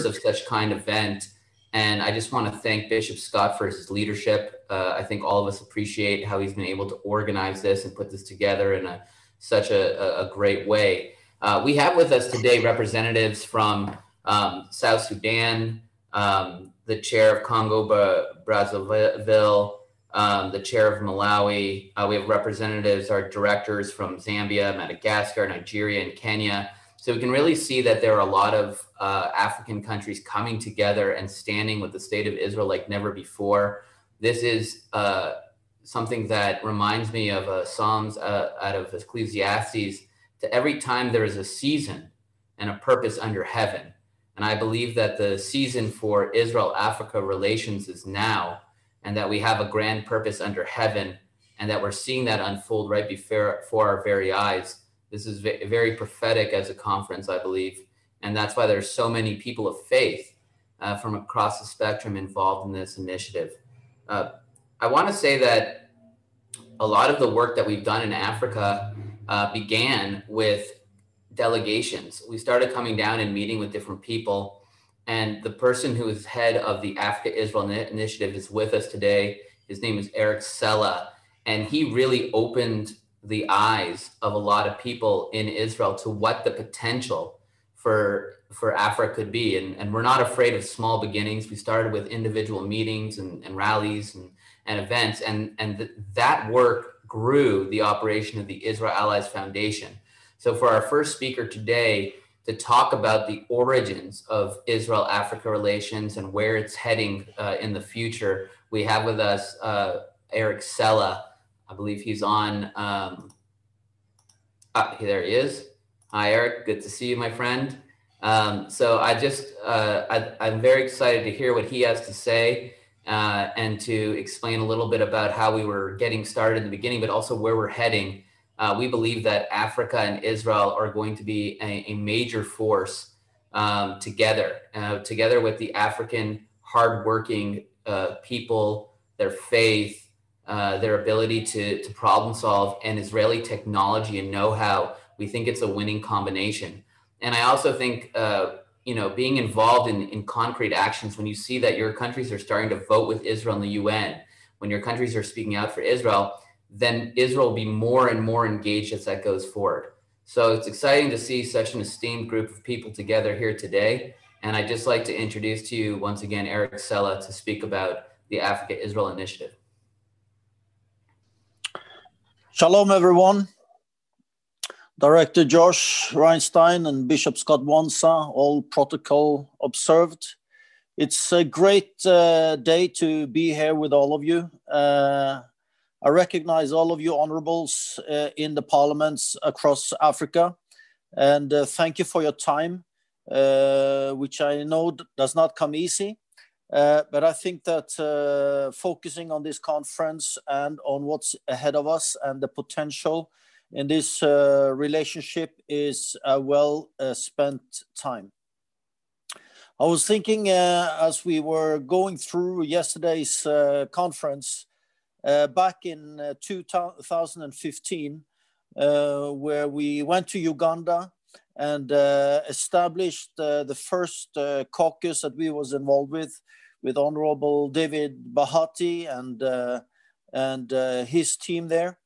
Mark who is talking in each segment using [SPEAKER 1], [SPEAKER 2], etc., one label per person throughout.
[SPEAKER 1] of such kind event. And I just want to thank Bishop Scott for his leadership. I think all of us appreciate how he's been able to organize this and put this together in such a great way. We have with us today representatives from South Sudan, the chair of Congo Brazzaville, the chair of Malawi. We have representatives, our directors from Zambia, Madagascar, Nigeria, and Kenya. So we can really see that there are a lot of African countries coming together and standing with the state of Israel like never before. This is something that reminds me of Psalms out of Ecclesiastes. To every time there is a season and a purpose under heaven. And I believe that the season for Israel-Africa relations is now, and that we have a grand purpose under heaven, and that we're seeing that unfold right before our very eyes. This is very prophetic as a conference, I believe. And that's why there's so many people of faith from across the spectrum involved in this initiative. I want to say that a lot of the work that we've done in Africa began with delegations. We started coming down and meeting with different people. And the person who is head of the Africa-Israel Initiative is with us today. His name is Eric Sella. And he really opened the eyes of a lot of people in Israel to what the potential for Africa could be. And we're not afraid of small beginnings. We started with individual meetings and rallies and events. And that work grew the operation of the Israel Allies Foundation. So for our first speaker today to talk about the origins of Israel-Africa relations and where it's heading in the future, we have with us Eric Sella. I believe he's on, there he is. Hi, Eric, good to see you, my friend. So I'm very excited to hear what he has to say and to explain a little bit about how we were getting started in the beginning, but also where we're heading. We believe that Africa and Israel are going to be a major force together with the African hardworking people, their faith, their ability to problem solve, and Israeli technology and know-how. We think it's a winning combination. And I also think, being involved in concrete actions, when you see that your countries are starting to vote with Israel in the UN, when your countries are speaking out for Israel, then Israel will be more and more engaged as that goes forward. So it's exciting to see such an esteemed group of people together here today. And I'd just like to introduce to you once again, Eric Sella, to speak about the Africa-Israel Initiative.
[SPEAKER 2] Shalom, everyone. Director Josh Reinstein and Bishop Scott Wansa, all protocol observed. It's a great day to be here with all of you. I recognize all of you honorables in the parliaments across Africa, and thank you for your time, which I know does not come easy. But I think that focusing on this conference and on what's ahead of us and the potential in this relationship is a well spent time. I was thinking as we were going through yesterday's conference, back in 2015, where we went to Uganda and established the first caucus that we was involved with Honorable David Bahati and his team there.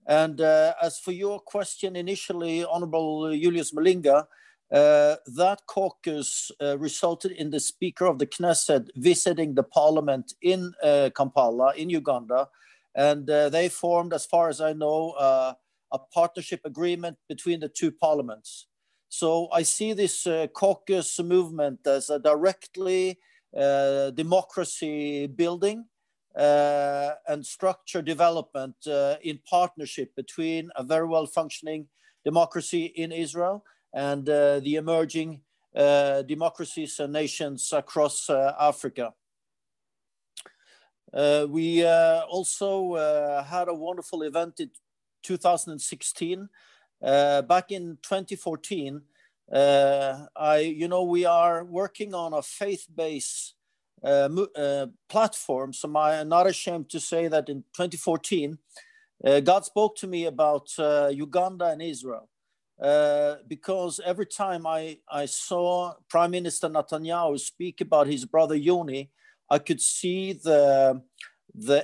[SPEAKER 2] And as for your question initially, Honorable Julius Malinga, that caucus resulted in the Speaker of the Knesset visiting the parliament in Kampala, in Uganda, and they formed, as far as I know, a partnership agreement between the two parliaments. So I see this caucus movement as a directly democracy building and structure development in partnership between a very well functioning democracy in Israel and the emerging democracies and nations across Africa. We also had a wonderful event in 2016. Back in 2014, we are working on a faith-based platform. So I'm not ashamed to say that in 2014, God spoke to me about Uganda and Israel. because every time I saw Prime Minister Netanyahu speak about his brother Yoni, I could see the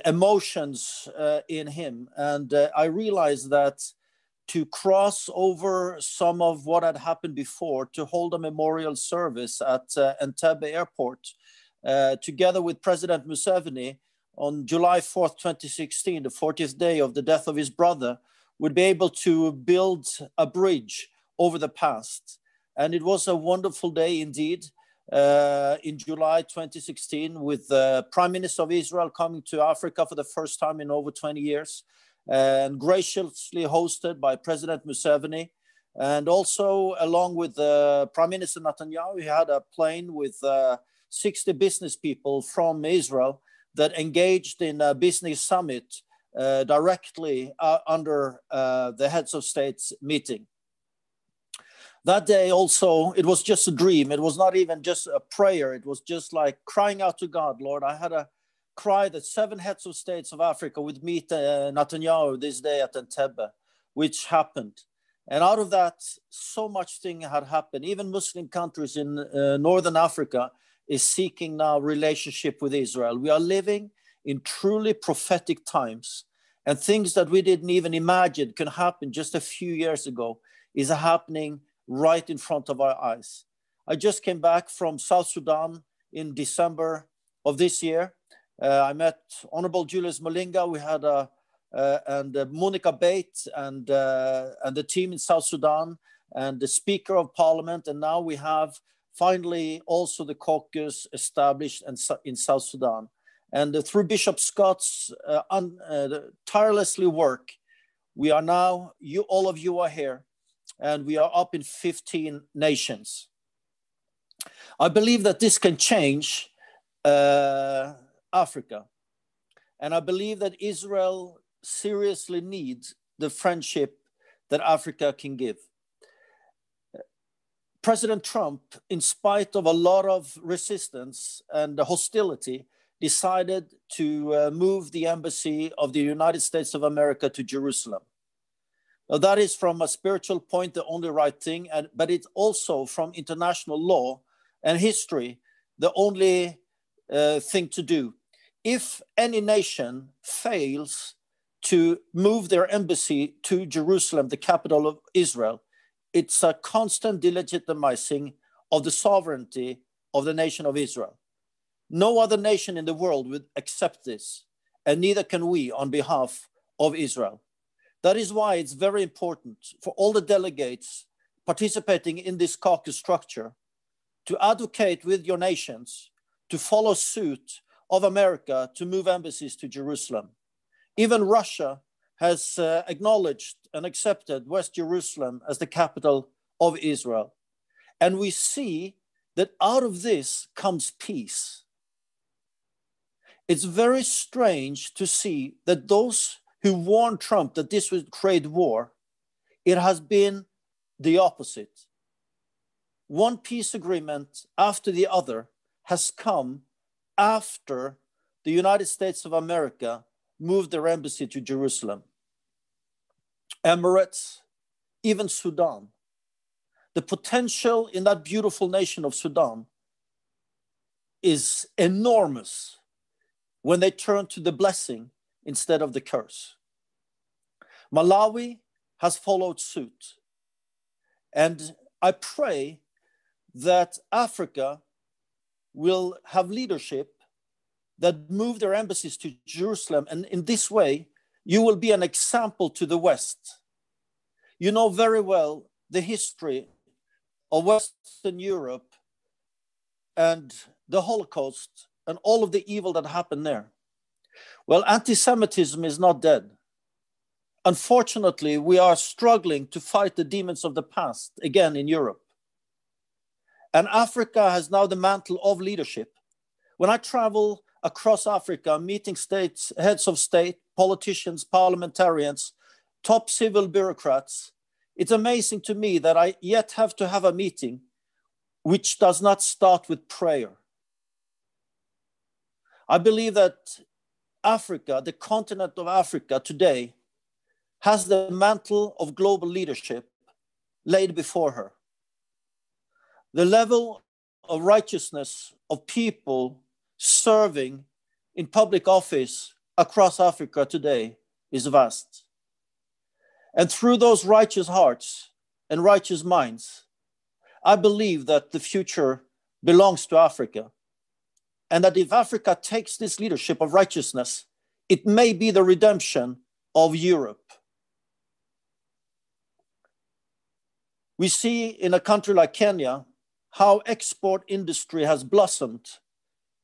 [SPEAKER 2] emotions in him. And I realized that to cross over some of what had happened before, to hold a memorial service at Entebbe Airport, together with President Museveni on July 4th, 2016, the 40th day of the death of his brother, would be able to build a bridge over the past. And it was a wonderful day indeed. In July 2016, with the Prime Minister of Israel coming to Africa for the first time in over 20 years, and graciously hosted by President Museveni. And also, along with Prime Minister Netanyahu, he had a plane with 60 business people from Israel that engaged in a business summit directly under the heads of states meeting. That day also, it was just a dream. It was not even just a prayer. It was just like crying out to God, Lord. I had a cry that 7 heads of states of Africa would meet Netanyahu this day at Entebbe, which happened. And out of that, so much thing had happened. Even Muslim countries in Northern Africa is seeking now relationship with Israel. We are living in truly prophetic times, and things that we didn't even imagine can happen just a few years ago is happening right in front of our eyes. I just came back from South Sudan in December of this year. I met Honorable Julius Malinga. We had and Monica Bate and the team in South Sudan and the Speaker of Parliament. And now we have finally also the caucus established in South Sudan. And through Bishop Scott's tirelessly work, we are now, all of you are here, and we are up in 15 nations. I believe that this can change Africa. And I believe that Israel seriously needs the friendship that Africa can give. President Trump, in spite of a lot of resistance and hostility, decided to move the embassy of the United States of America to Jerusalem. Now, that is from a spiritual point the only right thing, but it's also from international law and history the only thing to do. If any nation fails to move their embassy to Jerusalem, the capital of Israel, it's a constant delegitimizing of the sovereignty of the nation of Israel. No other nation in the world would accept this, and neither can we on behalf of Israel. That is why it's very important for all the delegates participating in this caucus structure to advocate with your nations to follow suit of America to move embassies to Jerusalem. Even Russia has acknowledged and accepted West Jerusalem as the capital of Israel. And we see that out of this comes peace. It's very strange to see that those who warned Trump that this would create war, it has been the opposite. One peace agreement after the other has come after the United States of America moved their embassy to Jerusalem. Emirates, even Sudan. The potential in that beautiful nation of Sudan is enormous when they turn to the blessing instead of the curse. Malawi has followed suit. And I pray that Africa will have leadership that move their embassies to Jerusalem. And in this way, you will be an example to the West. You know very well the history of Western Europe and the Holocaust and all of the evil that happened there. Well, anti-Semitism is not dead. Unfortunately, we are struggling to fight the demons of the past again in Europe. And Africa has now the mantle of leadership. When I travel across Africa, meeting states, heads of state, politicians, parliamentarians, top civil bureaucrats, it's amazing to me that I yet have to have a meeting which does not start with prayer. I believe that Africa, the continent of Africa today, has the mantle of global leadership laid before her. The level of righteousness of people serving in public office across Africa today is vast. And through those righteous hearts and righteous minds, I believe that the future belongs to Africa. And that if Africa takes this leadership of righteousness, it may be the redemption of Europe. We see in a country like Kenya how export industry has blossomed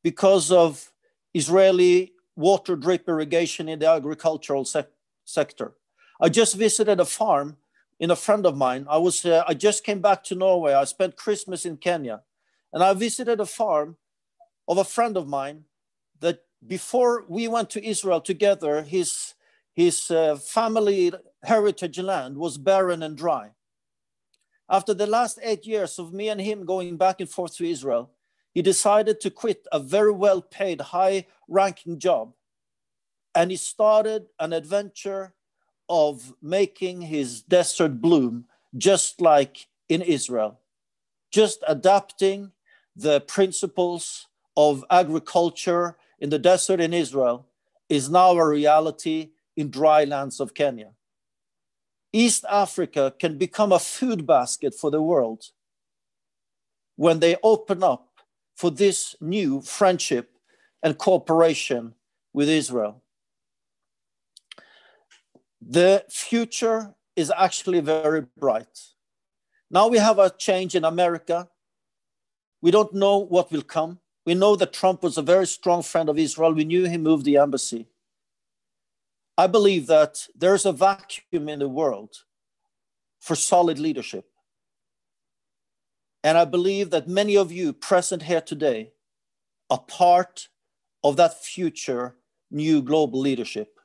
[SPEAKER 2] because of Israeli water drip irrigation in the agricultural sector. I just visited a farm in a friend of mine. I just came back to Norway. I spent Christmas in Kenya, and I visited a farm of a friend of mine that before we went to Israel together, his family heritage land was barren and dry. After the last 8 years of me and him going back and forth to Israel, he decided to quit a very well-paid, high-ranking job. And he started an adventure of making his desert bloom just like in Israel, just adapting the principles of agriculture in the desert in Israel is now a reality in dry lands of Kenya. East Africa can become a food basket for the world when they open up for this new friendship and cooperation with Israel. The future is actually very bright. Now we have a change in America. We don't know what will come. We know that Trump was a very strong friend of Israel. We knew he moved the embassy. I believe that there's a vacuum in the world for solid leadership. And I believe that many of you present here today are part of that future new global leadership.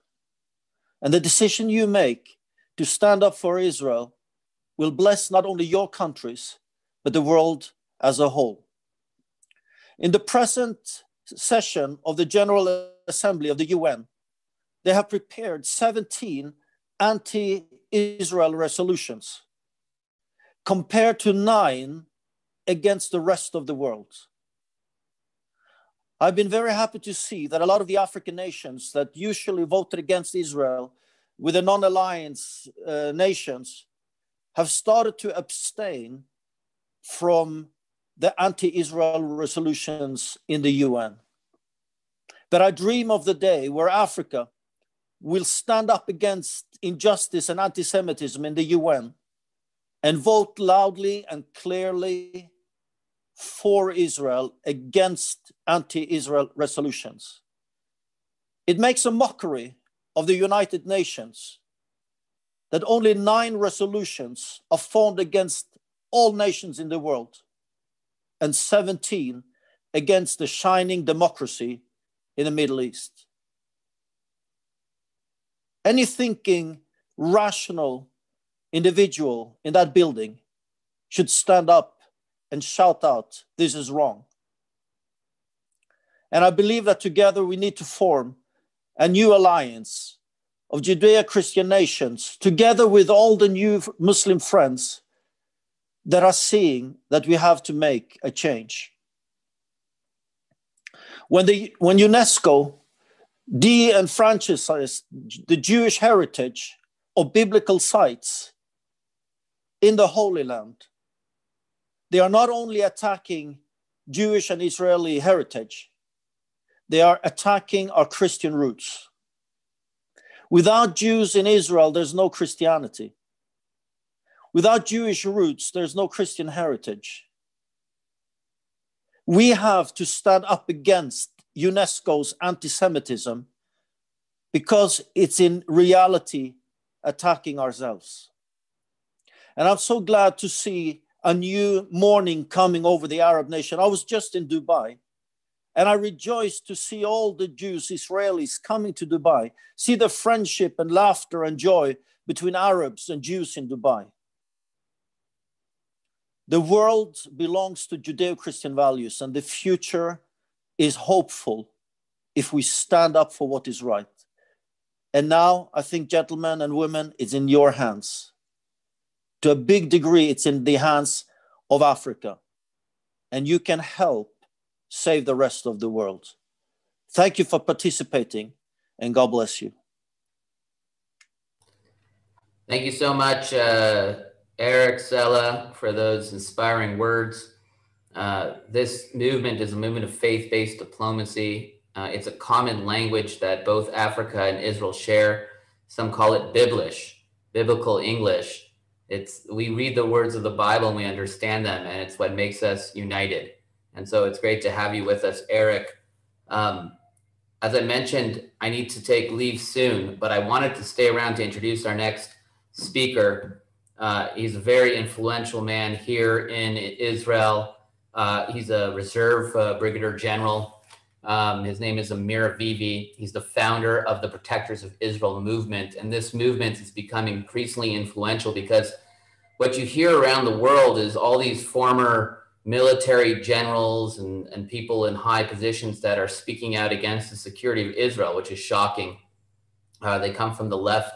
[SPEAKER 2] And the decision you make to stand up for Israel will bless not only your countries, but the world as a whole. In the present session of the General Assembly of the UN, they have prepared 17 anti-Israel resolutions compared to 9 against the rest of the world. I've been very happy to see that a lot of the African nations that usually voted against Israel with the non-alliance nations have started to abstain from the anti-Israel resolutions in the UN. But I dream of the day where Africa will stand up against injustice and anti-Semitism in the UN and vote loudly and clearly for Israel against anti-Israel resolutions. It makes a mockery of the United Nations that only 9 resolutions are formed against all nations in the world and 17 against the shining democracy in the Middle East. Any thinking, rational individual in that building should stand up and shout out, this is wrong. And I believe that together we need to form a new alliance of Judeo-Christian nations, together with all the new Muslim friends that are seeing that we have to make a change. When UNESCO de-enfranchised the Jewish heritage of biblical sites in the Holy Land, they are not only attacking Jewish and Israeli heritage, they are attacking our Christian roots. Without Jews in Israel, there's no Christianity. Without Jewish roots, there's no Christian heritage. We have to stand up against UNESCO's anti-Semitism because it's in reality attacking ourselves. And I'm so glad to see a new morning coming over the Arab nation. I was just in Dubai, and I rejoiced to see all the Jews, Israelis coming to Dubai, see the friendship and laughter and joy between Arabs and Jews in Dubai. The world belongs to Judeo-Christian values, and the future is hopeful if we stand up for what is right. And now, I think, gentlemen and women, it's in your hands. To a big degree, it's in the hands of Africa. And you can help save the rest of the world. Thank you for participating, and God bless you.
[SPEAKER 1] Thank you so much, Eric, Sella, for those inspiring words. This movement is a movement of faith-based diplomacy. It's a common language that both Africa and Israel share. Some call it Biblish, biblical English. We read the words of the Bible and we understand them, and it's what makes us united. And so it's great to have you with us, Eric. As I mentioned, I need to take leave soon, but I wanted to stay around to introduce our next speaker. He's a very influential man here in Israel. He's a reserve brigadier general. His name is Amir Avivi. He's the founder of the Protectors of Israel movement. And this movement is becoming increasingly influential because what you hear around the world is all these former military generals and people in high positions that are speaking out against the security of Israel, which is shocking. They come from the left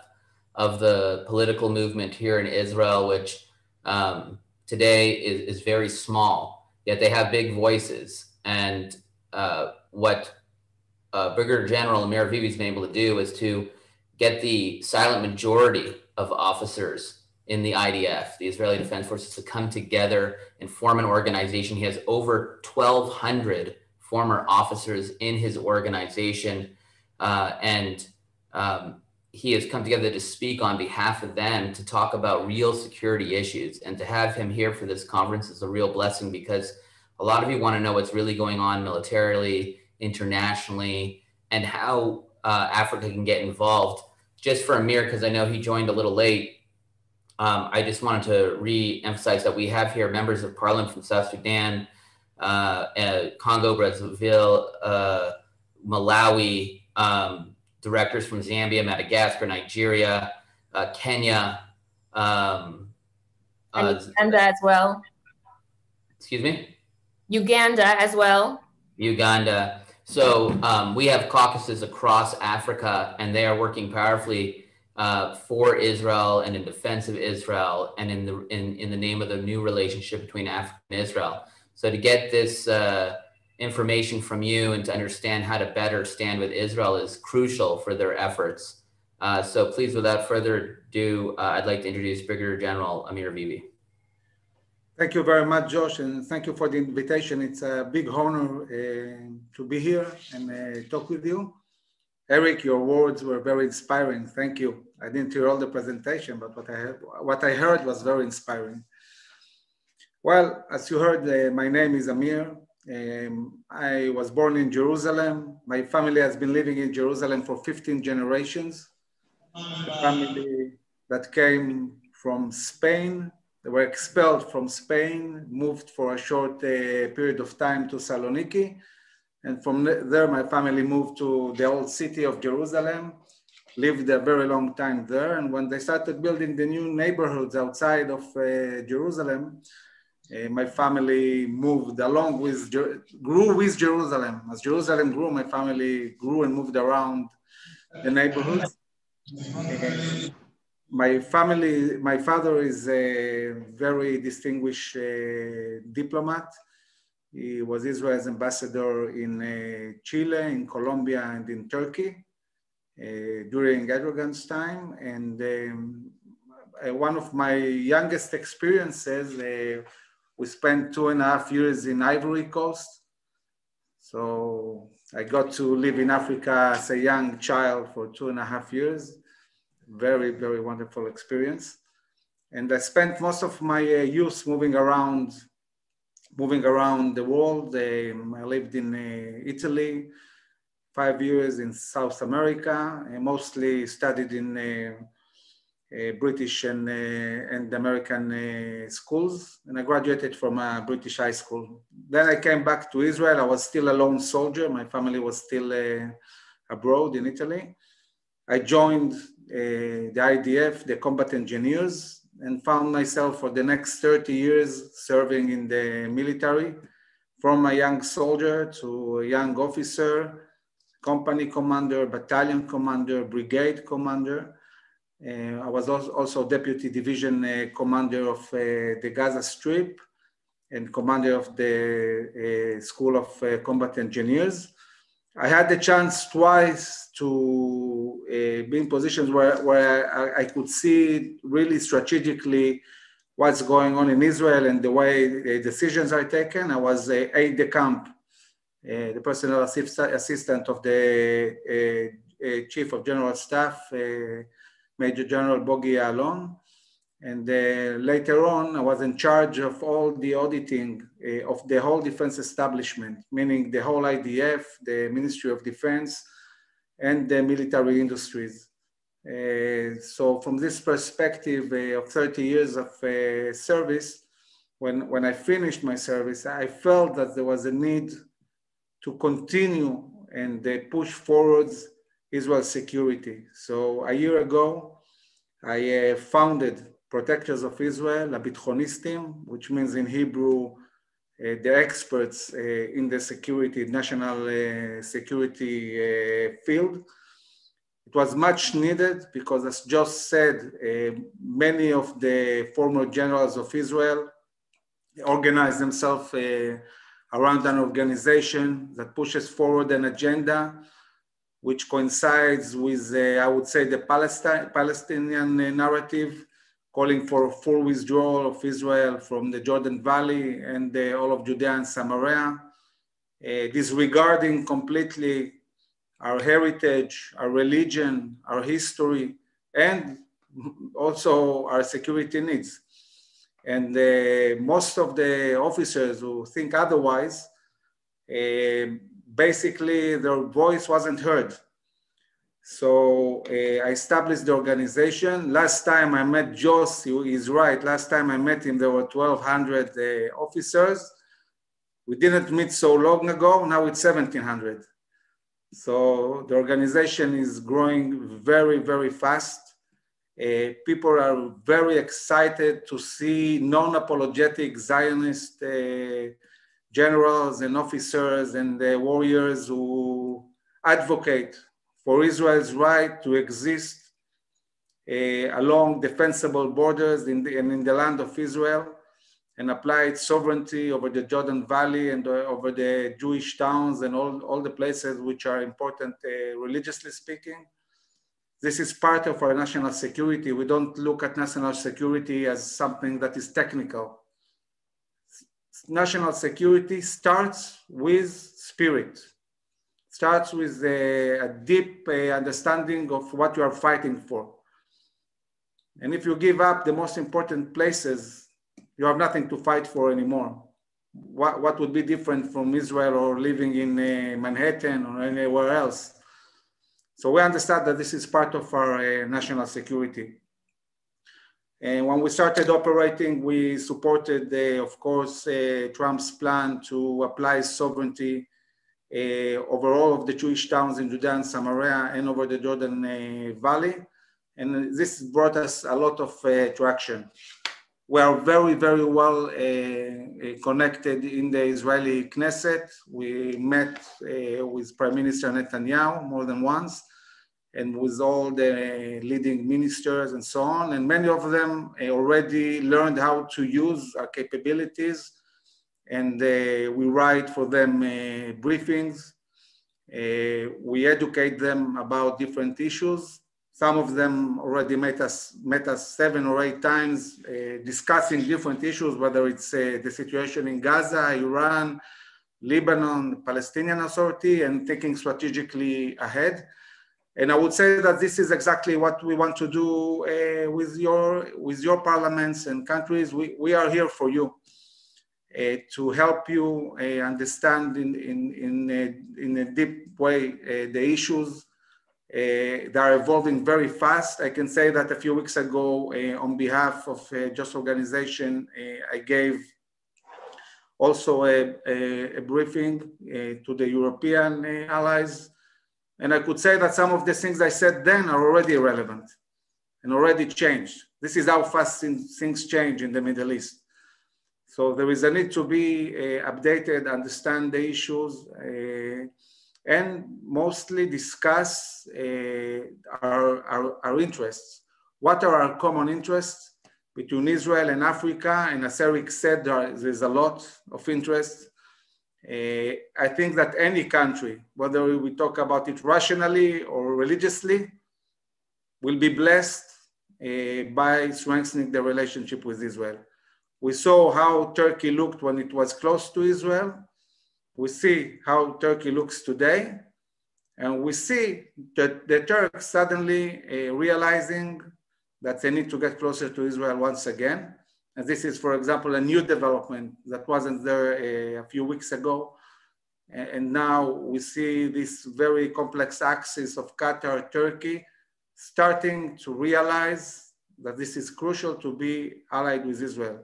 [SPEAKER 1] of the political movement here in Israel, which today is very small, yet they have big voices. And what Brigadier General Amir Avivi has been able to do is to get the silent majority of officers in the IDF, the Israeli Defense Forces, to come together and form an organization. He has over 1,200 former officers in his organization, and he has come together to speak on behalf of them to talk about real security issues. And to have him here for this conference is a real blessing, because a lot of you want to know what's really going on militarily, internationally, and how Africa can get involved. Just for Amir, because I know he joined a little late, I just wanted to re-emphasize that we have here members of parliament from South Sudan, Congo, Brazzaville, Malawi, directors from Zambia, Madagascar, Nigeria, Kenya.
[SPEAKER 3] And Uganda as well.
[SPEAKER 1] Excuse me?
[SPEAKER 3] Uganda as well.
[SPEAKER 1] Uganda. So we have caucuses across Africa, and they are working powerfully for Israel and in defense of Israel, and in the name of the new relationship between Africa and Israel. So to get this information from you and to understand how to better stand with Israel is crucial for their efforts. So please, without further ado, I'd like to introduce Brigadier General Amir Avivi.
[SPEAKER 4] Thank you very much, Josh, and thank you for the invitation. It's a big honor to be here and talk with you. Eric, your words were very inspiring. Thank you. I didn't hear all the presentation, but what I heard was very inspiring. Well, as you heard, my name is Amir. I was born in Jerusalem. My family has been living in Jerusalem for 15 generations. A family that came from Spain. They were expelled from Spain, moved for a short period of time to Saloniki. And from there, my family moved to the old city of Jerusalem, lived a very long time there. And when they started building the new neighborhoods outside of Jerusalem, my family moved along with, grew with Jerusalem. As Jerusalem grew, my family grew and moved around the neighborhoods. My father is a very distinguished diplomat. He was Israel's ambassador in Chile, in Colombia, and in Turkey during Erdogan's time. And one of my youngest experiences, we spent 2.5 years in Ivory Coast. So I got to live in Africa as a young child for 2.5 years. Very, very wonderful experience. And I spent most of my youth moving around the world. I lived in Italy, 5 years in South America. I mostly studied in British and American schools, and I graduated from a British high school. Then I came back to Israel. I was still a lone soldier. My family was still abroad in Italy. I joined the IDF, the Combat Engineers, and found myself for the next 30 years serving in the military, from a young soldier to a young officer, company commander, battalion commander, brigade commander. I was also Deputy Division Commander of the Gaza Strip and Commander of the School of Combat Engineers. I had the chance twice to be in positions where I could see really strategically what's going on in Israel and the way decisions are taken. I was aide-de-camp, the personal assistant of the Chief of General Staff, Major General Bogi Alon. And later on, I was in charge of all the auditing of the whole defense establishment, meaning the whole IDF, the Ministry of Defense, and the military industries. So from this perspective of 30 years of service, when I finished my service, I felt that there was a need to continue and push forwards Israel's security. So a year ago, I founded Protectors of Israel, HABITHONISTIM, which means in Hebrew, the experts in the security, national security field. It was much needed because, as Josh said, many of the former generals of Israel organized themselves around an organization that pushes forward an agenda which coincides with, I would say, the Palestinian narrative, calling for a full withdrawal of Israel from the Jordan Valley and all of Judea and Samaria, disregarding completely our heritage, our religion, our history, and also our security needs. And most of the officers who think otherwise, basically their voice wasn't heard. So I established the organization. Last time I met Joss, he's right. Last time I met him, there were 1,200 officers. We didn't meet so long ago. Now it's 1,700. So the organization is growing very, very fast. People are very excited to see non-apologetic Zionist generals and officers and warriors who advocate for Israel's right to exist along defensible borders and in the land of Israel and apply its sovereignty over the Jordan Valley and over the Jewish towns and all the places which are important religiously speaking. This is part of our national security. We don't look at national security as something that is technical. National security starts with spirit, starts with a deep understanding of what you are fighting for. And if you give up the most important places, you have nothing to fight for anymore. What would be different from Israel or living in Manhattan or anywhere else? So we understand that this is part of our national security. And when we started operating, we supported, of course, Trump's plan to apply sovereignty over all of the Jewish towns in Judea and Samaria and over the Jordan Valley. And this brought us a lot of traction. We are very, very well connected in the Israeli Knesset. We met with Prime Minister Netanyahu more than once, and with all the leading ministers and so on. And many of them already learned how to use our capabilities. And we write for them briefings. We educate them about different issues. Some of them already met us 7 or 8 times discussing different issues, whether it's the situation in Gaza, Iran, Lebanon, the Palestinian Authority, and thinking strategically ahead. And I would say that this is exactly what we want to do with your parliaments and countries. We are here for you to help you understand in a deep way the issues. They are evolving very fast. I can say that a few weeks ago, on behalf of Just Organization, I gave also a briefing to the European allies. And I could say that some of the things I said then are already relevant and already changed. This is how fast things change in the Middle East. So there is a need to be updated, understand the issues, and mostly discuss our interests. what are our common interests between Israel and Africa? And as Eric said, there's a lot of interest. I think that any country, whether we talk about it rationally or religiously, will be blessed by strengthening the relationship with Israel. We saw how Turkey looked when it was close to Israel. We see how Turkey looks today. And we see that the Turks suddenly realizing that they need to get closer to Israel once again. And this is, for example, a new development that wasn't there a few weeks ago. And now we see this very complex axis of Qatar, Turkey, starting to realize that this is crucial to be allied with Israel.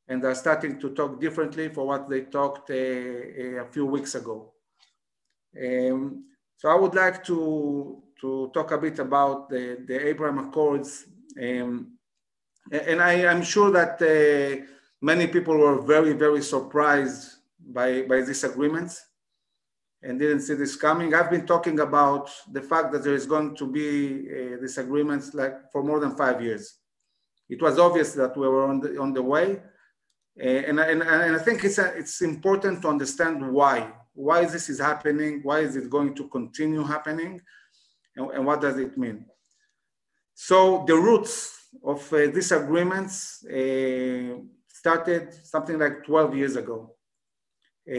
[SPEAKER 4] And they're starting to talk differently for what they talked a few weeks ago. So I would like to talk a bit about the Abraham Accords. And I'm sure that many people were very, very surprised by these agreements and didn't see this coming. I've been talking about the fact that there is going to be these agreements like for more than 5 years. It was obvious that we were on the way. And I think it's important to understand why this is happening, why is it going to continue happening, and what does it mean? So the roots of these agreements started something like 12 years ago.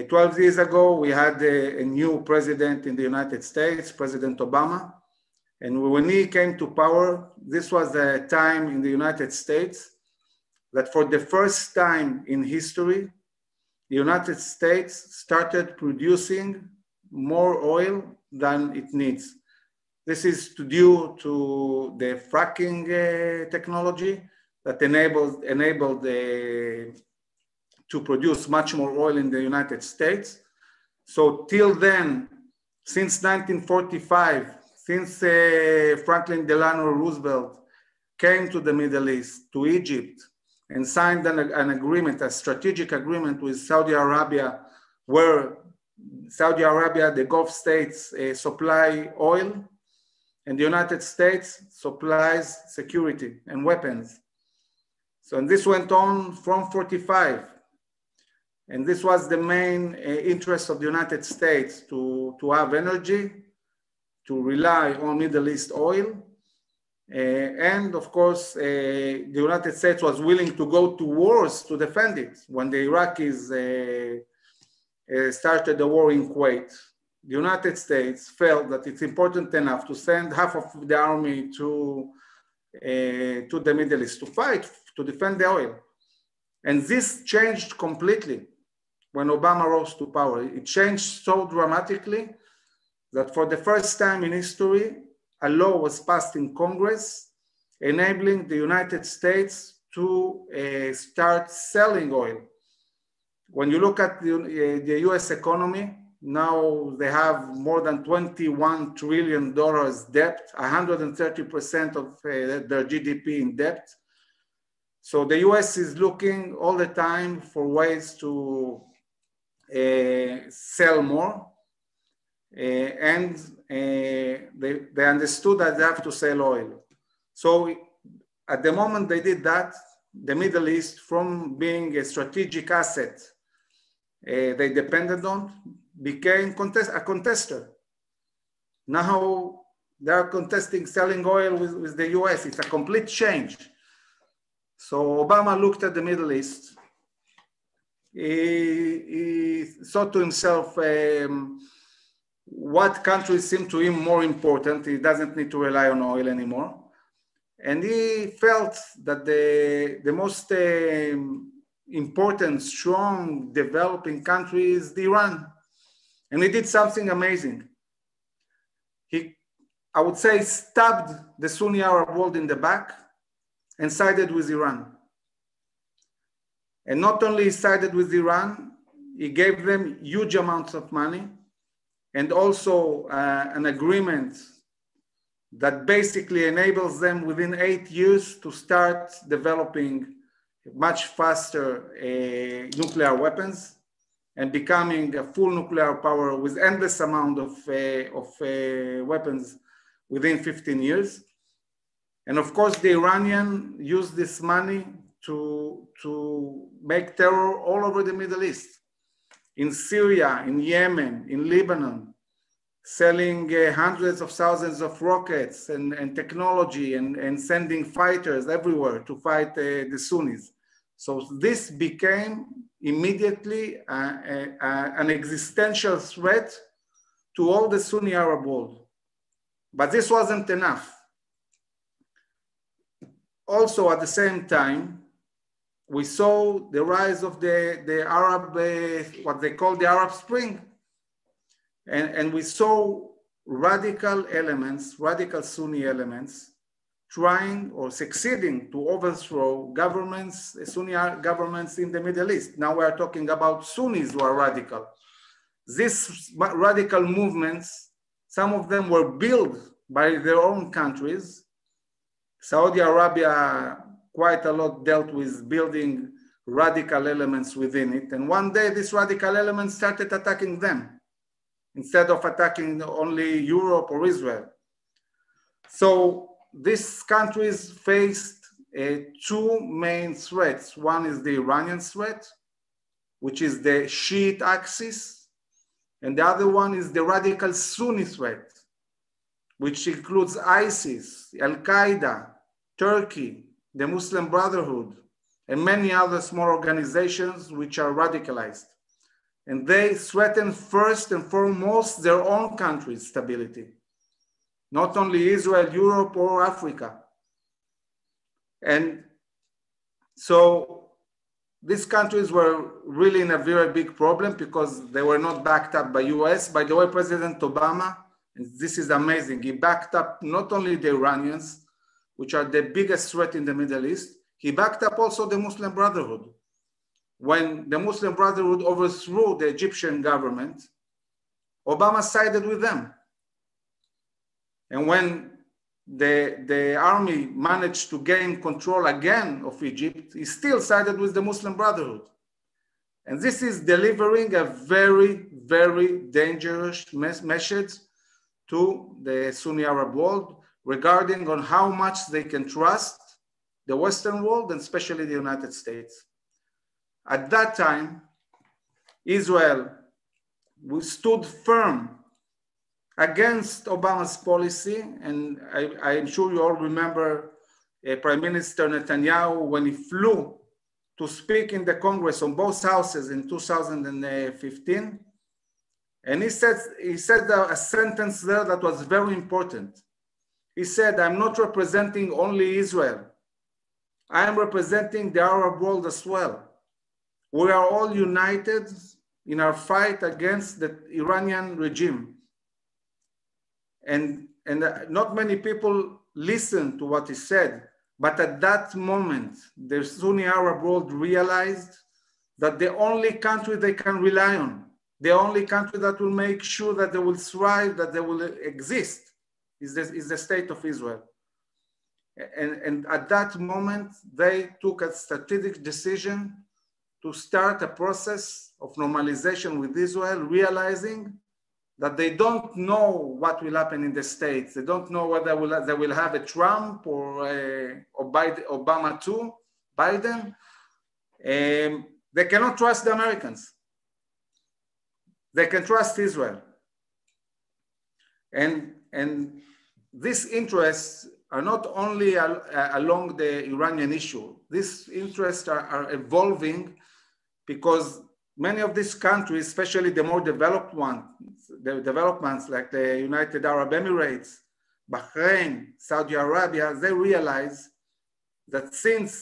[SPEAKER 4] 12 years ago, we had a new president in the United States, President Obama. And when he came to power, this was a time in the United States that for the first time in history, the United States started producing more oil than it needs. This is due to the fracking technology that enabled to produce much more oil in the United States. So till then, since 1945, since Franklin Delano Roosevelt came to the Middle East, to Egypt, and signed an agreement, a strategic agreement with Saudi Arabia, where Saudi Arabia, the Gulf states supply oil, and the United States supplies security and weapons. So, and this went on from 45. And this was the main interest of the United States to have energy, to rely on Middle East oil. And of course, the United States was willing to go to wars to defend it. When the Iraqis started the war in Kuwait, the United States felt that it's important enough to send half of the army to the Middle East to fight, to defend the oil. And this changed completely when Obama rose to power. It changed so dramatically that for the first time in history, a law was passed in Congress enabling the United States to start selling oil. When you look at the US economy, now they have more than $21 trillion debt, 130% of their GDP in debt. So the US is looking all the time for ways to sell more. And they understood that they have to sell oil. So at the moment they did that, the Middle East, from being a strategic asset they depended on, became a contester. Now they are contesting selling oil with the US. It's a complete change. So Obama looked at the Middle East. He thought to himself, what countries seem to him more important? He doesn't need to rely on oil anymore. And he felt that the most important, strong, developing country is Iran. And he did something amazing. He, I would say, stabbed the Sunni Arab world in the back and sided with Iran. And not only sided with Iran, he gave them huge amounts of money and also an agreement that basically enables them within 8 years to start developing much faster nuclear weapons and becoming a full nuclear power with endless amount of weapons within 15 years. And of course, the Iranian used this money to make terror all over the Middle East, in Syria, in Yemen, in Lebanon, selling hundreds of thousands of rockets and technology and sending fighters everywhere to fight the Sunnis. So this became immediately an existential threat to all the Sunni Arab world. But this wasn't enough. Also, at the same time, we saw the rise of the Arab, what they call the Arab Spring. And we saw radical elements, radical Sunni elements, trying or succeeding to overthrow governments, Sunni governments in the Middle East. Now we are talking about Sunnis who are radical. These radical movements, some of them were built by their own countries. Saudi Arabia quite a lot dealt with building radical elements within it. And one day these radical elements started attacking them instead of attacking only Europe or Israel. So these countries faced two main threats. One is the Iranian threat, which is the Shiite axis. And the other one is the radical Sunni threat, which includes ISIS, Al-Qaeda, Turkey, the Muslim Brotherhood, and many other small organizations which are radicalized. And they threaten first and foremost their own country's stability, not only Israel, Europe, or Africa. And so these countries were really in a very big problem because they were not backed up by US. By the way, President Obama, and this is amazing, he backed up not only the Iranians, which are the biggest threat in the Middle East, he backed up also the Muslim Brotherhood. When the Muslim Brotherhood overthrew the Egyptian government, Obama sided with them. And when the army managed to gain control again of Egypt, he still sided with the Muslim Brotherhood. And this is delivering a very, very dangerous message to the Sunni Arab world regarding on how much they can trust the Western world and especially the United States. At that time, Israel stood firm against Obama's policy, and I'm sure you all remember Prime Minister Netanyahu when he flew to speak in the Congress on both houses in 2015, and he said a sentence there that was very important. He said, "I'm not representing only Israel. I am representing the Arab world as well. We are all united in our fight against the Iranian regime." And not many people listened to what he said, but at that moment, the Sunni Arab world realized that the only country they can rely on, the only country that will make sure that they will thrive, that they will exist, is the state of Israel. And at that moment, they took a strategic decision to start a process of normalization with Israel, realizing that they don't know what will happen in the States. They don't know whether they will have a Trump or Obama too, Biden. They cannot trust the Americans. They can trust Israel. And these interests are not only along the Iranian issue. These interests are evolving because many of these countries, especially the more developed ones, the developments like the United Arab Emirates, Bahrain, Saudi Arabia, they realize that since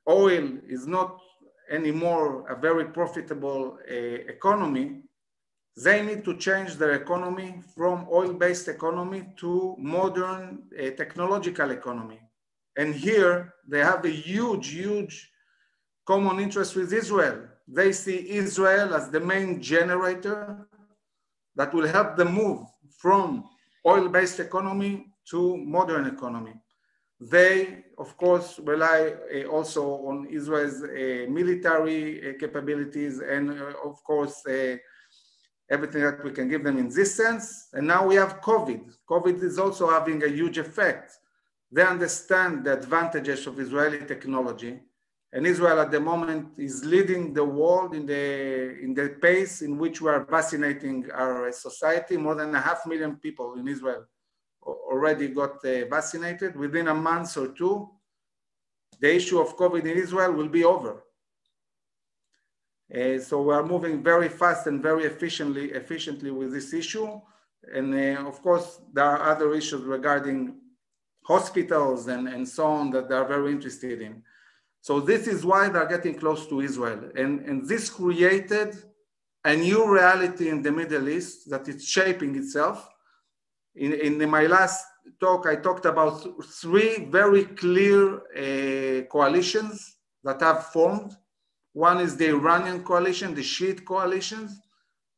[SPEAKER 4] oil is not anymore a very profitable economy, they need to change their economy from oil-based economy to modern technological economy. And here they have a huge, huge common interest with Israel. They see Israel as the main generator that will help them move from oil-based economy to modern economy. They, of course, rely also on Israel's military capabilities and, of course, everything that we can give them in this sense. And now we have COVID. COVID is also having a huge effect They understand the advantages of Israeli technology. And Israel at the moment is leading the world in the pace in which we are vaccinating our society. More than 500,000 people in Israel already got vaccinated. Within a month or two, the issue of COVID in Israel will be over. So we are moving very fast and very efficiently with this issue. And of course, there are other issues regarding hospitals and so on that they are very interested in. So this is why they're getting close to Israel. And this created a new reality in the Middle East that is shaping itself. In my last talk, I talked about 3 very clear coalitions that have formed. One is the Iranian coalition, the Shiite coalitions,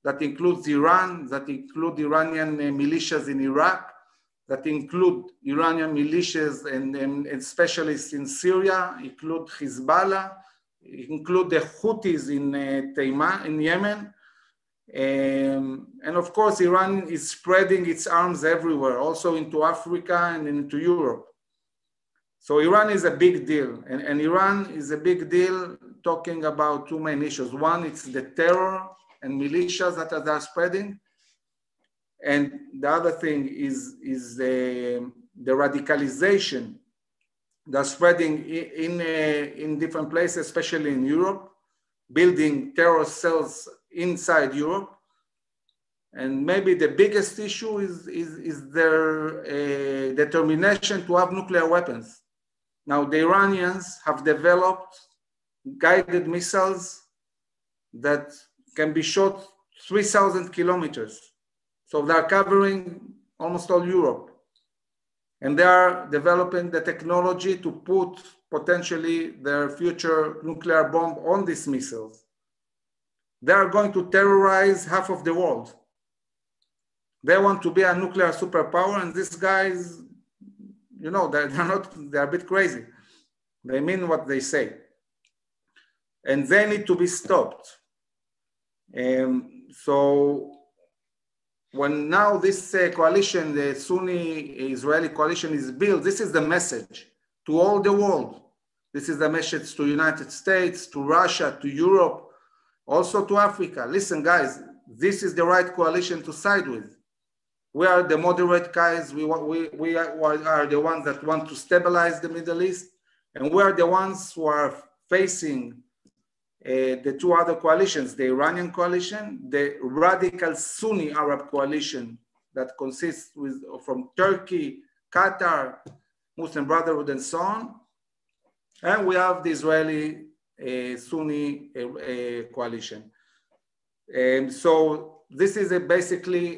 [SPEAKER 4] that includes Iran, that include Iranian militias in Iraq, that include Iranian militias and specialists in Syria, include Hezbollah, include the Houthis in Yemen. And of course, Iran is spreading its arms everywhere, also into Africa and into Europe. So Iran is a big deal. And Iran is a big deal talking about 2 main issues. One, it's the terror and militias that are spreading. And the other thing is the radicalization that's spreading in different places, especially in Europe, building terror cells inside Europe. And maybe the biggest issue is their determination to have nuclear weapons. Now, the Iranians have developed guided missiles that can be shot 3,000 kilometers. So they're covering almost all Europe. And they are developing the technology to put potentially their future nuclear bomb on these missiles. They are going to terrorize half of the world. They want to be a nuclear superpower, and these guys, you know, they're a bit crazy. They mean what they say. And they need to be stopped. So when now this coalition, the Sunni Israeli coalition is built, this is the message to all the world. This is the message to United States, to Russia, to Europe, also to Africa. Listen, guys, this is the right coalition to side with. We are the moderate guys. We are the ones that want to stabilize the Middle East. And we are the ones who are facing the 2 other coalitions, the Iranian coalition, the radical Sunni Arab coalition that consists from Turkey, Qatar, Muslim Brotherhood, and so on. And we have the Israeli Sunni coalition. So this is basically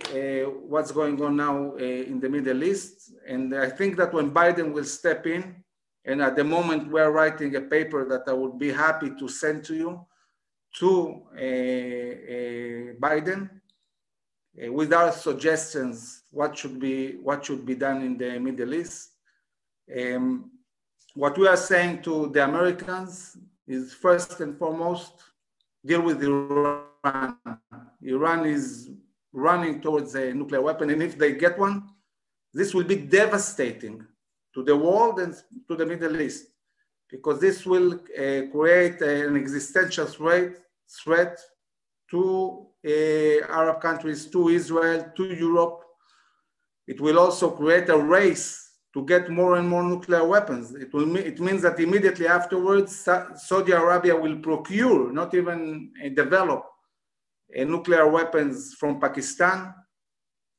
[SPEAKER 4] what's going on now in the Middle East. And I think that when Biden will step in, and at the moment we're writing a paper that I would be happy to send to you, to Biden, with our suggestions, what should be done in the Middle East. What we are saying to the Americans is, first and foremost, deal with Iran. Iran is running towards a nuclear weapon, and if they get one, this will be devastating to the world and to the Middle East, because this will create an existential threat to Arab countries, to Israel, to Europe. It will also create a race to get more and more nuclear weapons. It means that immediately afterwards, Saudi Arabia will procure, not even develop, nuclear weapons from Pakistan,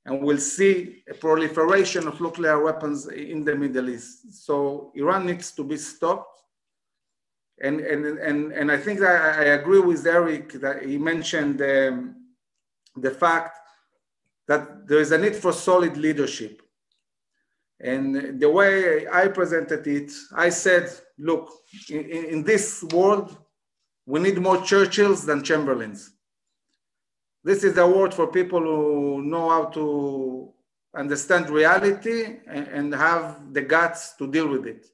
[SPEAKER 4] and we'll see a proliferation of nuclear weapons in the Middle East. So Iran needs to be stopped. And I think that I agree with Eric that he mentioned the fact that there is a need for solid leadership. And the way I presented it, I said, look, in this world, we need more Churchills than Chamberlains. This is a word for people who know how to understand reality and have the guts to deal with it.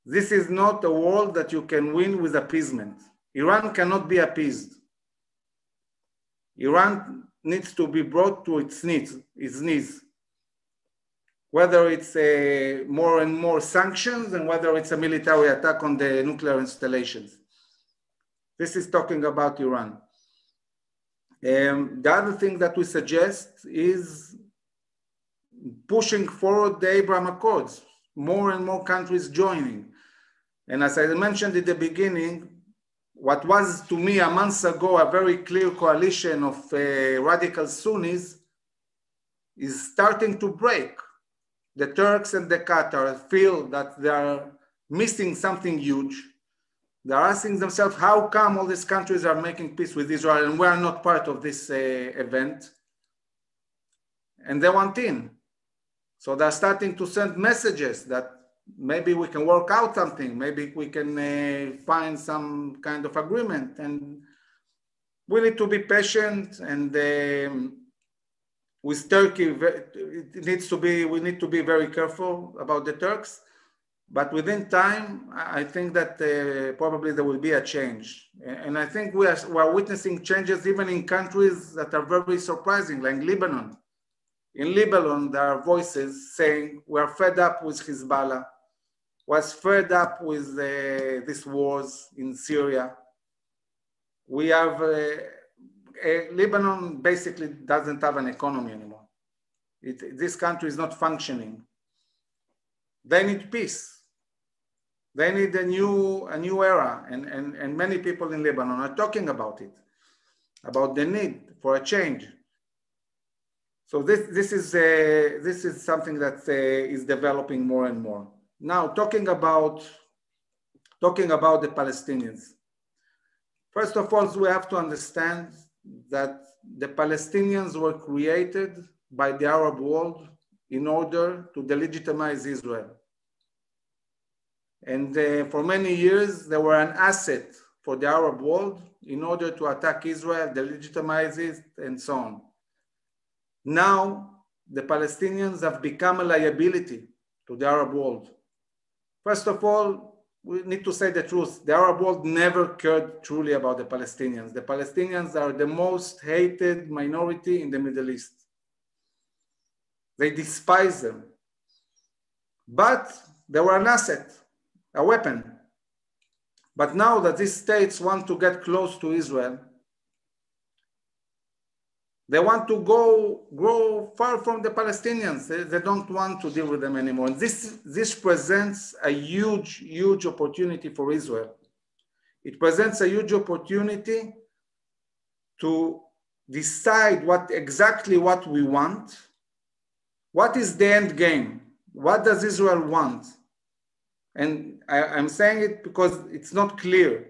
[SPEAKER 4] This is not a world that you can win with appeasement. Iran cannot be appeased. Iran needs to be brought to its knees. whether it's more and more sanctions and whether it's a military attack on the nuclear installations. This is talking about Iran. The other thing that we suggest is pushing forward the Abraham Accords, more and more countries joining. And as I mentioned at the beginning, what was to me a month ago a very clear coalition of radical Sunnis is starting to break. The Turks and the Qatar feel that they are missing something huge. They're asking themselves, how come all these countries are making peace with Israel and we are not part of this event? And they want in. So they're starting to send messages that maybe we can work out something, maybe we can find some kind of agreement. And we need to be patient, and with Turkey, we need to be very careful about the Turks. But within time, I think that probably there will be a change. And I think we are witnessing changes even in countries that are very surprising, like Lebanon. In Lebanon, there are voices saying, we are fed up with Hezbollah, was fed up with these wars in Syria. We have, Lebanon basically doesn't have an economy anymore. This country is not functioning. They need peace. They need a new era, and many people in Lebanon are talking about it, about the need for a change. So this is something that is developing more and more. Now, talking about the Palestinians. First of all, we have to understand that the Palestinians were created by the Arab world in order to delegitimize Israel. And for many years, they were an asset for the Arab world in order to attack Israel, delegitimize it, and so on. Now, the Palestinians have become a liability to the Arab world. First of all, we need to say the truth. The Arab world never cared truly about the Palestinians. The Palestinians are the most hated minority in the Middle East. They despise them. But they were an asset, a weapon. But now that these states want to get close to Israel, they want to grow far from the Palestinians. They don't want to deal with them anymore. And this presents a huge opportunity for Israel. It presents a huge opportunity to decide exactly what we want. What is the end game? What does Israel want? And I'm saying it because it's not clear.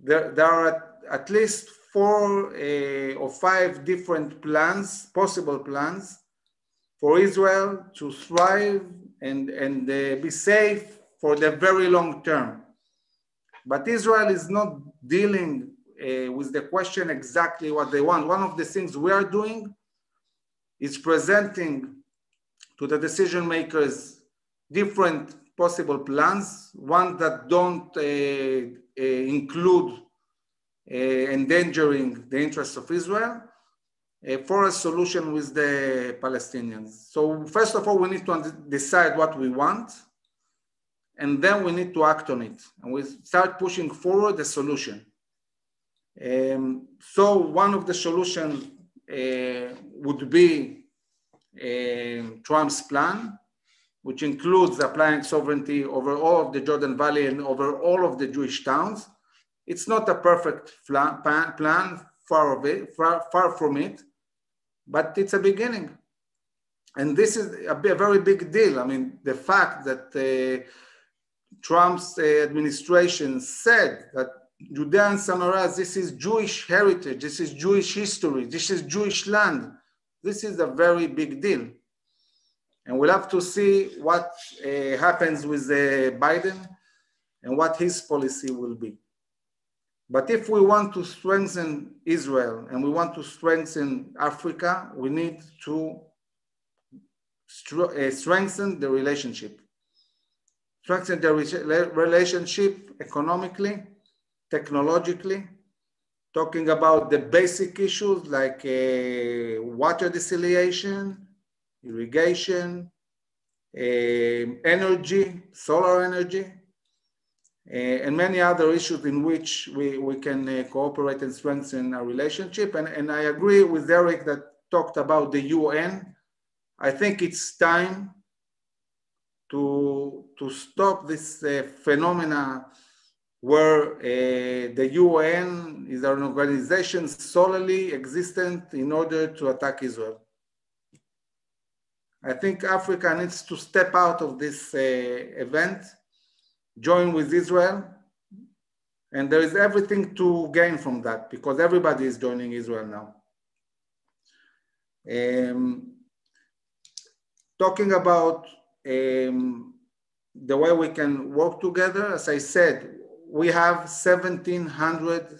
[SPEAKER 4] There are at least 4 or 5 different plans, possible plans, for Israel to thrive and be safe for the very long term. But Israel is not dealing with the question exactly what they want. One of the things we are doing is presenting to the decision makers different possible plans, one that don't include endangering the interests of Israel, for a solution with the Palestinians. So first of all, we need to decide what we want, and then we need to act on it, and we start pushing forward the solution. So one of the solutions would be Trump's plan, which includes applying sovereignty over all of the Jordan Valley and over all of the Jewish towns. It's not a perfect plan, far from it, but it's a beginning. And this is a very big deal. I mean, the fact that Trump's administration said that Judea and Samaria, this is Jewish heritage, this is Jewish history, this is Jewish land. This is a very big deal. And we'll have to see what happens with Biden and what his policy will be. But if we want to strengthen Israel and we want to strengthen Africa, we need to strengthen the relationship. Strengthen the relationship economically, technologically, talking about the basic issues like water desalination, irrigation, energy, solar energy, and many other issues in which we can cooperate and strengthen our relationship. And I agree with Eric that talked about the UN. I think it's time to stop this phenomena where the UN is an organization solely existent in order to attack Israel. I think Africa needs to step out of this event, join with Israel, and there is everything to gain from that because everybody is joining Israel now. Talking about the way we can work together, as I said, we have 1,700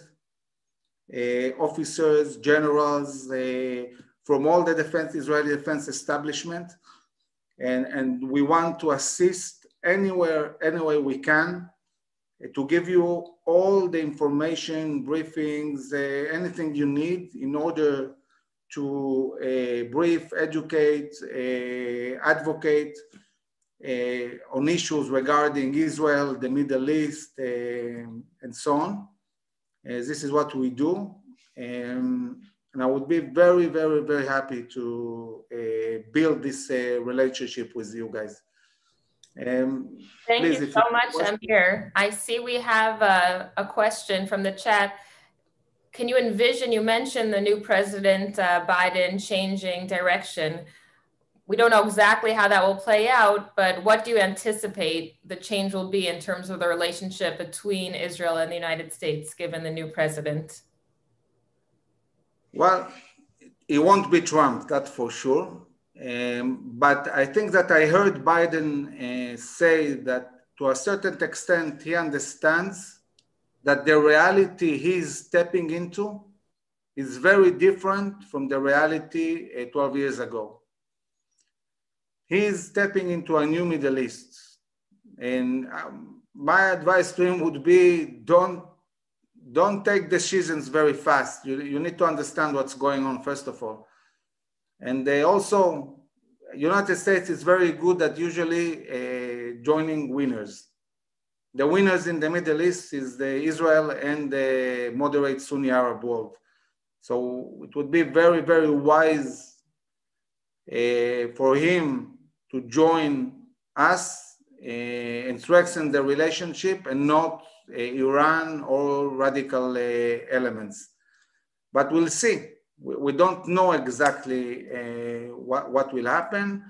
[SPEAKER 4] officers, generals from all the Israeli defense establishment, and we want to assist any way we can to give you all the information, briefings, anything you need in order to brief, educate, advocate on issues regarding Israel, the Middle East, and so on. This is what we do. And I would be very, very, very happy to build this relationship with you guys.
[SPEAKER 3] Thank you so much, Amir. I see we have a question from the chat. Can you envision, you mentioned the new President Biden changing direction. We don't know exactly how that will play out, but what do you anticipate the change will be in terms of the relationship between Israel and the United States, given the new president?
[SPEAKER 4] Well, it won't be Trump, that's for sure. But I think that I heard Biden say that to a certain extent, he understands that the reality he's stepping into is very different from the reality 12 years ago. He's stepping into a new Middle East. And my advice to him would be, don't take decisions very fast. You need to understand what's going on, first of all. And they also, United States is very good at usually joining winners. The winners in the Middle East is the Israel and the moderate Sunni Arab world. So it would be very, very wise for him to join us and strengthen the relationship and not Iran or radical elements. But we'll see. We don't know exactly what will happen.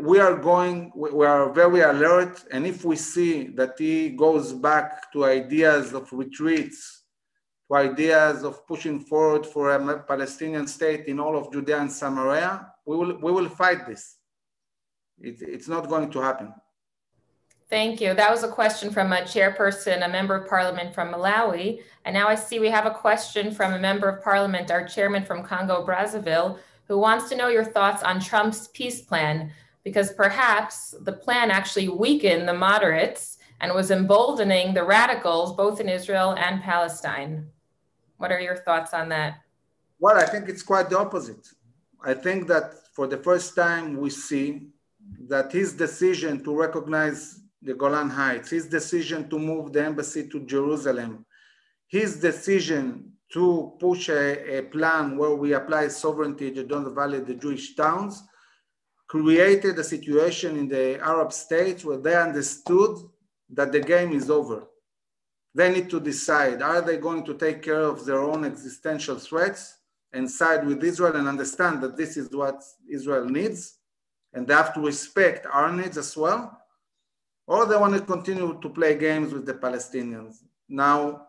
[SPEAKER 4] We are very alert, and if we see that he goes back to ideas of retreats, to ideas of pushing forward for a Palestinian state in all of Judea and Samaria, we will fight this. It's not going to happen.
[SPEAKER 3] Thank you. That was a question from a chairperson, a member of parliament from Malawi. And now I see we have a question from a member of parliament, our chairman from Congo, Brazzaville, who wants to know your thoughts on Trump's peace plan, because perhaps the plan actually weakened the moderates and was emboldening the radicals, both in Israel and Palestine. What are your thoughts on that?
[SPEAKER 4] Well, I think it's quite the opposite. I think that for the first time we see that his decision to recognize the Golan Heights, his decision to move the embassy to Jerusalem, his decision to push a plan where we apply sovereignty to Jordan Valley, the Jewish towns, created a situation in the Arab states where they understood that the game is over. They need to decide, are they going to take care of their own existential threats and side with Israel and understand that this is what Israel needs, and they have to respect our needs as well, or they want to continue to play games with the Palestinians. Now,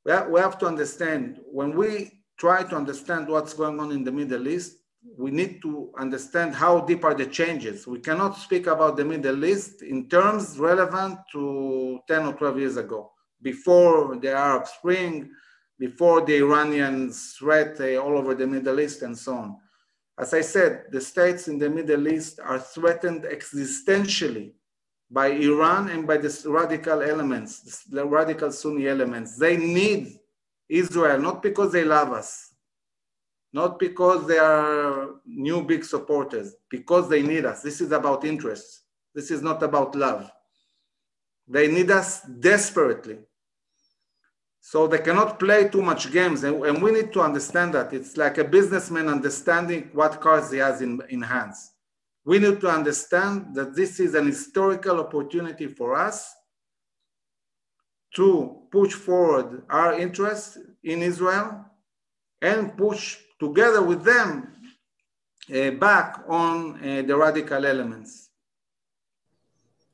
[SPEAKER 4] we have to understand, when we try to understand what's going on in the Middle East, we need to understand how deep are the changes. We cannot speak about the Middle East in terms relevant to 10 or 12 years ago, before the Arab Spring, before the Iranian threat all over the Middle East and so on. As I said, the states in the Middle East are threatened existentially by Iran and by the radical elements, the radical Sunni elements. They need Israel, not because they love us. not because they are new big supporters, because they need us. This is about interests. This is not about love. They need us desperately. So they cannot play too much games. And we need to understand that. It's like a businessman understanding what cards he has in hands. We need to understand that this is an historical opportunity for us to push forward our interests in Israel and push together with them back on the radical elements.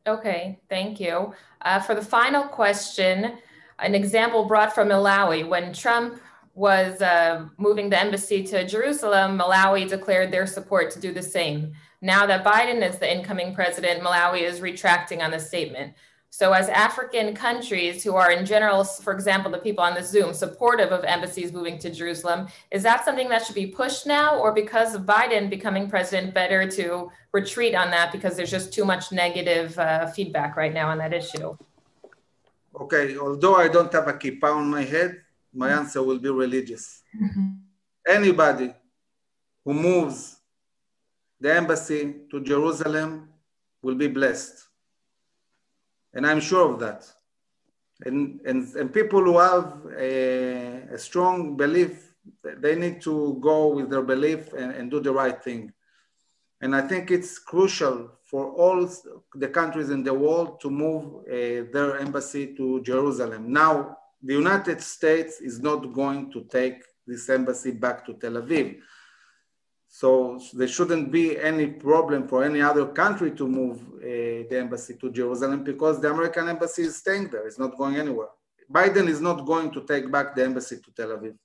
[SPEAKER 3] Okay, thank you. For the final question, an example brought from Malawi. When Trump was moving the embassy to Jerusalem, Malawi declared their support to do the same. Now that Biden is the incoming president, Malawi is retracting on the statement. So as African countries who are in general, for example, the people on the Zoom, supportive of embassies moving to Jerusalem, is that something that should be pushed now, or because of Biden becoming president, better to retreat on that because there's just too much negative feedback right now on that issue?
[SPEAKER 4] Okay, although I don't have a kippah on my head, my answer will be religious. Anybody who moves the embassy to Jerusalem will be blessed. And I'm sure of that. And people who have a strong belief, they need to go with their belief and do the right thing. And I think it's crucial for all the countries in the world to move their embassy to Jerusalem. Now, the United States is not going to take this embassy back to Tel Aviv. So there shouldn't be any problem for any other country to move the embassy to Jerusalem because the American embassy is staying there. It's not going anywhere. Biden is not going to take back the embassy to Tel Aviv.